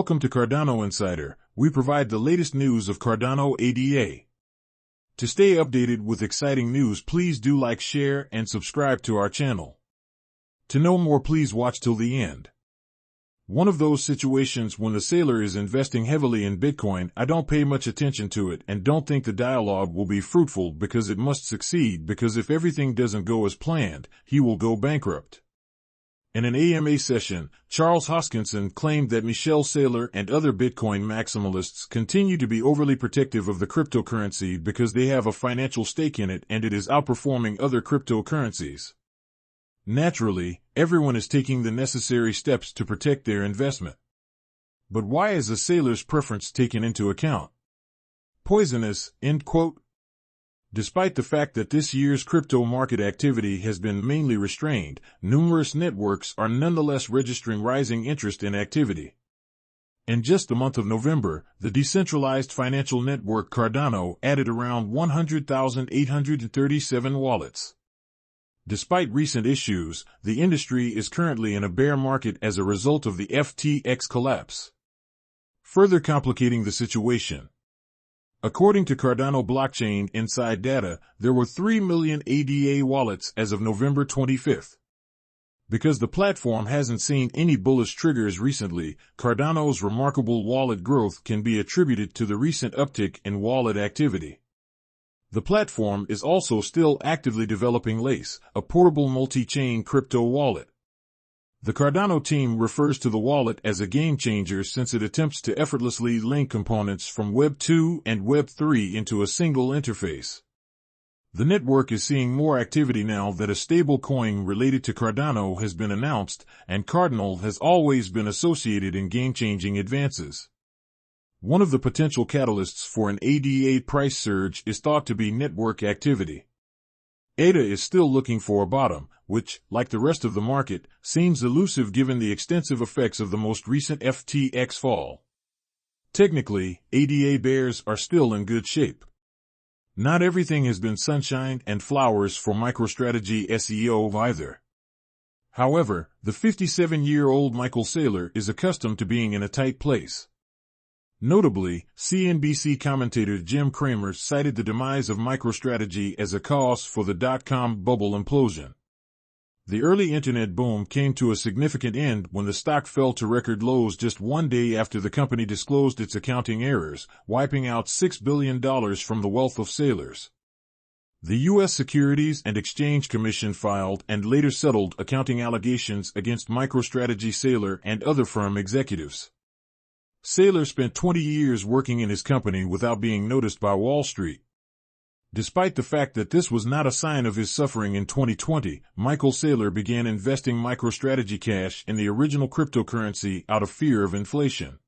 Welcome to Cardano Insider. We provide the latest news of Cardano ADA. To stay updated with exciting news, please do like, share, and subscribe to our channel. To know more, please watch till the end. One of those situations when the sailor is investing heavily in Bitcoin, I don't pay much attention to it and don't think the dialogue will be fruitful because it must succeed, because if everything doesn't go as planned, he will go bankrupt. In an AMA session, Charles Hoskinson claimed that Michelle Saylor and other Bitcoin maximalists continue to be overly protective of the cryptocurrency because they have a financial stake in it and it is outperforming other cryptocurrencies. Naturally, everyone is taking the necessary steps to protect their investment. But why is a sailor's preference taken into account? Poisonous, end quote. Despite the fact that this year's crypto market activity has been mainly restrained, numerous networks are nonetheless registering rising interest in activity. In just the month of November, the decentralized financial network Cardano added around 100,837 wallets. Despite recent issues, the industry is currently in a bear market as a result of the FTX collapse, further complicating the situation. According to Cardano blockchain inside data, there were 3 million ADA wallets as of November 25th. Because the platform hasn't seen any bullish triggers recently, Cardano's remarkable wallet growth can be attributed to the recent uptick in wallet activity. The platform is also still actively developing Lace, a portable multi-chain crypto wallet. The Cardano team refers to the wallet as a game changer since it attempts to effortlessly link components from Web 2 and Web 3 into a single interface. The network is seeing more activity now that a stable coin related to Cardano has been announced, and Cardinal has always been associated in game-changing advances. One of the potential catalysts for an ADA price surge is thought to be network activity. ADA is still looking for a bottom, which, like the rest of the market, seems elusive given the extensive effects of the most recent FTX fall. Technically, ADA bears are still in good shape. Not everything has been sunshine and flowers for MicroStrategy SEO either. However, the 57-year-old Michael Saylor is accustomed to being in a tight place. Notably, CNBC commentator Jim Cramer cited the demise of MicroStrategy as a cause for the dot-com bubble implosion. The early internet boom came to a significant end when the stock fell to record lows just one day after the company disclosed its accounting errors, wiping out $6 billion from the wealth of sailors. The U.S. Securities and Exchange Commission filed and later settled accounting allegations against MicroStrategy Saylor and other firm executives. Saylor spent 20 years working in his company without being noticed by Wall Street. Despite the fact that this was not a sign of his suffering in 2020, Michael Saylor began investing MicroStrategy cash in the original cryptocurrency out of fear of inflation.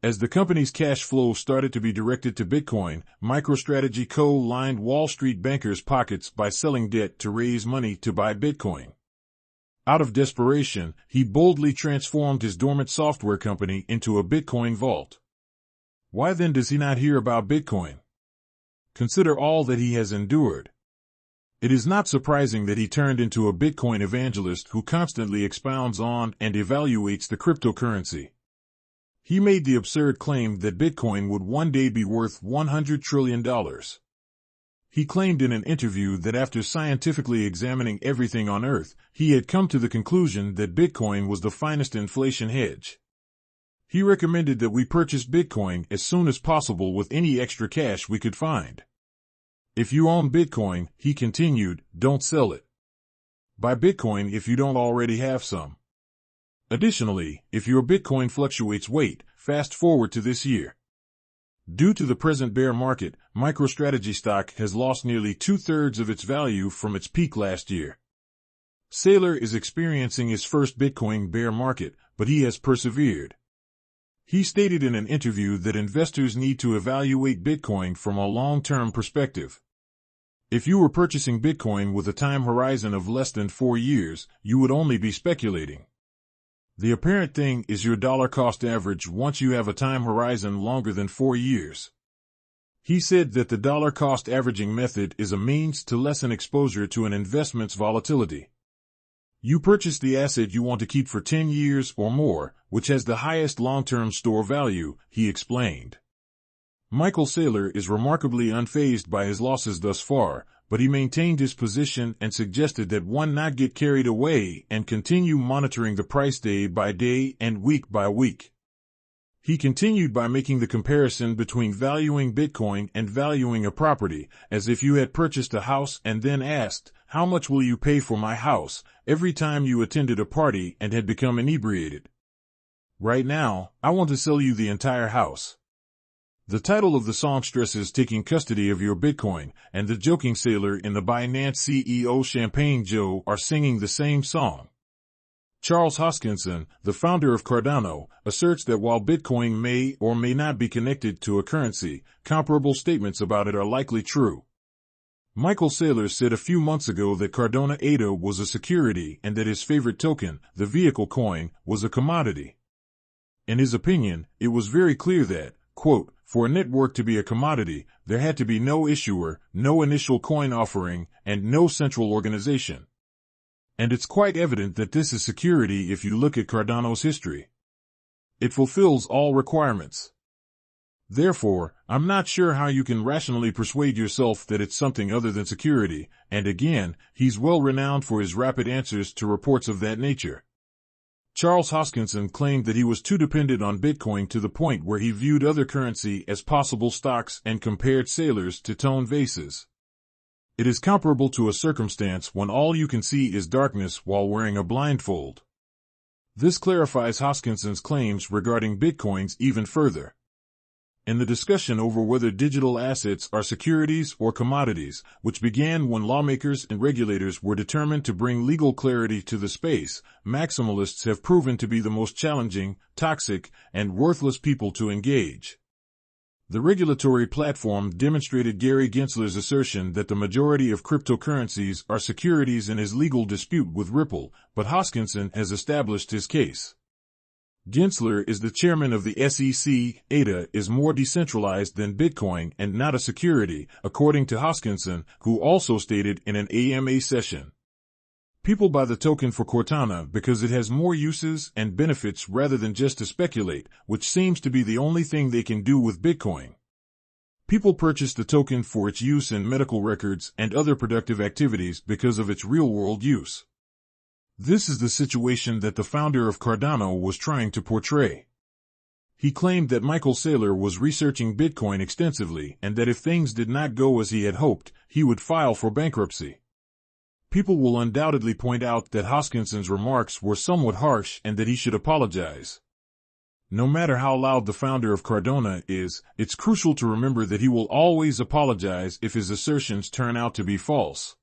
As the company's cash flow started to be directed to Bitcoin, MicroStrategy lined Wall Street bankers' pockets by selling debt to raise money to buy Bitcoin. Out of desperation, he boldly transformed his dormant software company into a Bitcoin vault. Why then does he not hear about Bitcoin? Consider all that he has endured. It is not surprising that he turned into a Bitcoin evangelist who constantly expounds on and evaluates the cryptocurrency. He made the absurd claim that Bitcoin would one day be worth $100 trillion. He claimed in an interview that after scientifically examining everything on Earth, he had come to the conclusion that Bitcoin was the finest inflation hedge. He recommended that we purchase Bitcoin as soon as possible with any extra cash we could find. If you own Bitcoin, he continued, don't sell it. Buy Bitcoin if you don't already have some. Additionally, if your Bitcoin fluctuates, wait, fast forward to this year. Due to the present bear market, MicroStrategy stock has lost nearly 2/3 of its value from its peak last year. Saylor is experiencing his first Bitcoin bear market, but he has persevered. He stated in an interview that investors need to evaluate Bitcoin from a long-term perspective. If you were purchasing Bitcoin with a time horizon of less than 4 years, you would only be speculating. The apparent thing is your dollar cost average once you have a time horizon longer than 4 years. He said that the dollar cost averaging method is a means to lessen exposure to an investment's volatility. You purchase the asset you want to keep for 10 years or more, which has the highest long-term store value, he explained. Michael Saylor is remarkably unfazed by his losses thus far, but he maintained his position and suggested that one not get carried away and continue monitoring the price day by day and week by week. He continued by making the comparison between valuing Bitcoin and valuing a property, as if you had purchased a house and then asked, "How much will you pay for my house?" every time you attended a party and had become inebriated. Right now, I want to sell you the entire house. The title of the song stresses taking custody of your Bitcoin, and the joking Saylor in the Binance CEO Champagne Joe are singing the same song. Charles Hoskinson, the founder of Cardano, asserts that while Bitcoin may or may not be connected to a currency, comparable statements about it are likely true. Michael Saylor said a few months ago that Cardano ADA was a security and that his favorite token, the vehicle coin, was a commodity. In his opinion, it was very clear that, quote, for a network to be a commodity, there had to be no issuer, no initial coin offering, and no central organization. And it's quite evident that this is security if you look at Cardano's history. It fulfills all requirements. Therefore, I'm not sure how you can rationally persuade yourself that it's something other than security, and again, he's well renowned for his rapid answers to reports of that nature. Charles Hoskinson claimed that he was too dependent on Bitcoin to the point where he viewed other currency as possible stocks and compared Saylor's to stone vases. It is comparable to a circumstance when all you can see is darkness while wearing a blindfold. This clarifies Hoskinson's claims regarding Bitcoins even further. In the discussion over whether digital assets are securities or commodities, which began when lawmakers and regulators were determined to bring legal clarity to the space, maximalists have proven to be the most challenging, toxic, and worthless people to engage. The regulatory platform demonstrated Gary Gensler's assertion that the majority of cryptocurrencies are securities in his legal dispute with Ripple, but Hoskinson has established his case. Gensler is the chairman of the SEC. ADA is more decentralized than Bitcoin and not a security, according to Hoskinson, who also stated in an AMA session. People buy the token for Cortana because it has more uses and benefits rather than just to speculate, which seems to be the only thing they can do with Bitcoin. People purchase the token for its use in medical records and other productive activities because of its real-world use. This is the situation that the founder of Cardano was trying to portray. He claimed that Michael Saylor was researching Bitcoin extensively and that if things did not go as he had hoped, he would file for bankruptcy. People will undoubtedly point out that Hoskinson's remarks were somewhat harsh and that he should apologize. No matter how loud the founder of Cardano is, it's crucial to remember that he will always apologize if his assertions turn out to be false.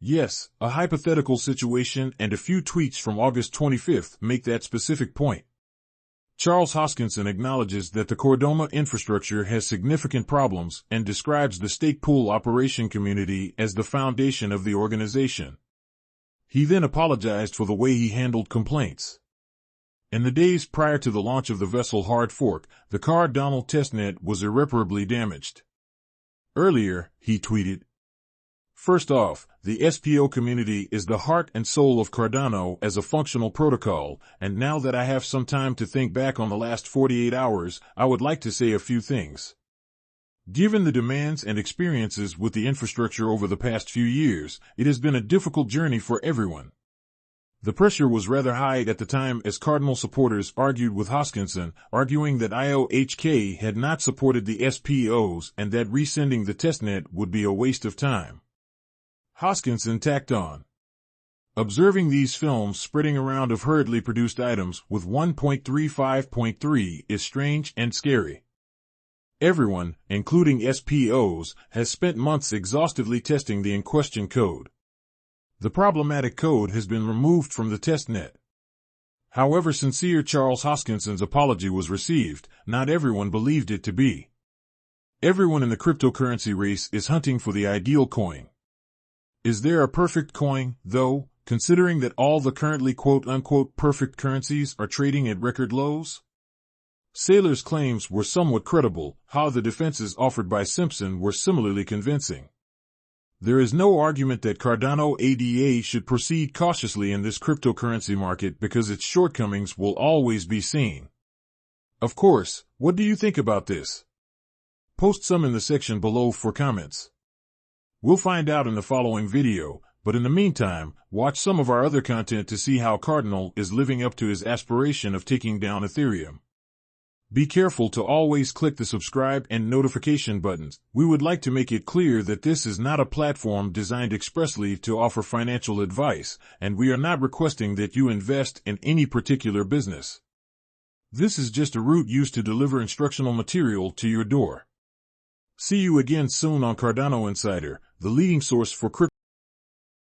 Yes, a hypothetical situation and a few tweets from August 25th make that specific point. Charles Hoskinson acknowledges that the Cardano infrastructure has significant problems and describes the stake pool operation community as the foundation of the organization. He then apologized for the way he handled complaints. In the days prior to the launch of the vessel hard fork, the Cardano testnet was irreparably damaged. Earlier, he tweeted, "First off, the SPO community is the heart and soul of Cardano as a functional protocol, and now that I have some time to think back on the last 48 hours, I would like to say a few things. Given the demands and experiences with the infrastructure over the past few years, it has been a difficult journey for everyone. The pressure was rather high at the time as Cardinal supporters argued with Hoskinson, arguing that IOHK had not supported the SPOs and that resending the testnet would be a waste of time." Hoskinson tacked on, "Observing these films spreading around of hurriedly produced items with 1.35.3 is strange and scary. Everyone, including SPOs, has spent months exhaustively testing the in-question code. The problematic code has been removed from the testnet." However sincere Charles Hoskinson's apology was received, not everyone believed it to be. Everyone in the cryptocurrency race is hunting for the ideal coin. Is there a perfect coin, though, considering that all the currently quote-unquote perfect currencies are trading at record lows? Saylor's claims were somewhat credible, how the defenses offered by Simpson were similarly convincing. There is no argument that Cardano ADA should proceed cautiously in this cryptocurrency market because its shortcomings will always be seen. Of course, what do you think about this? Post some in the section below for comments. We'll find out in the following video, but in the meantime, watch some of our other content to see how Cardano is living up to his aspiration of taking down Ethereum. Be careful to always click the subscribe and notification buttons. We would like to make it clear that this is not a platform designed expressly to offer financial advice, and we are not requesting that you invest in any particular business. This is just a route used to deliver instructional material to your door. See you again soon on Cardano Insider, the leading source for crypto.